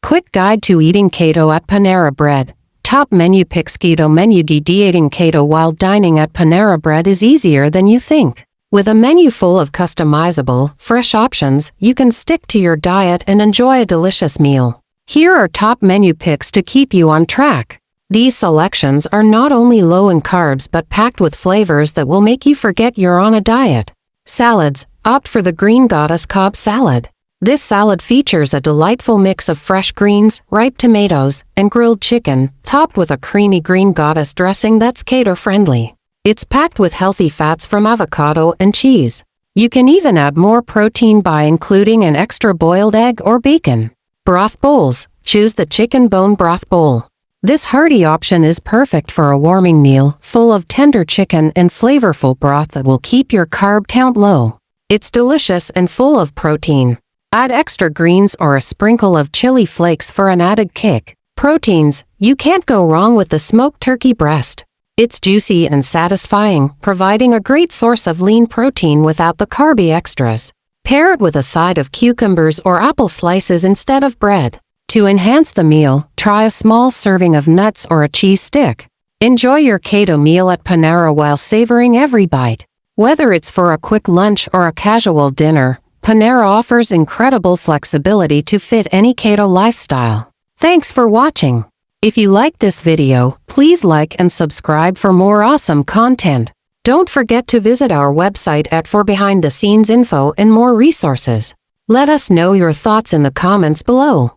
Quick guide to eating keto at Panera Bread. Top menu picks. Keto menu. Eating keto while dining at Panera Bread is easier than you think. With a menu full of customizable, fresh options, you can stick to your diet and enjoy a delicious meal. Here are top menu picks to keep you on track. These selections are not only low in carbs but packed with flavors that will make you forget you're on a diet. Salads. Opt for the Green Goddess Cobb salad. This salad features a delightful mix of fresh greens, ripe tomatoes, and grilled chicken, topped with a creamy Green Goddess dressing that's keto-friendly. It's packed with healthy fats from avocado and cheese. You can even add more protein by including an extra boiled egg or bacon. Broth bowls. Choose the chicken bone broth bowl. This hearty option is perfect for a warming meal, full of tender chicken and flavorful broth that will keep your carb count low. It's delicious and full of protein. Add extra greens or a sprinkle of chili flakes for an added kick. Proteins. You can't go wrong with the smoked turkey breast. It's juicy and satisfying, providing a great source of lean protein without the carby extras. Pair it with a side of cucumbers or apple slices instead of bread. To enhance the meal, try a small serving of nuts or a cheese stick. Enjoy your keto meal at Panera while savoring every bite. Whether it's for a quick lunch or a casual dinner, Panera offers incredible flexibility to fit any keto lifestyle. Thanks for watching. If you liked this video, please like and subscribe for more awesome content. Don't forget to visit our website for behind-the-scenes info and more resources. Let us know your thoughts in the comments below.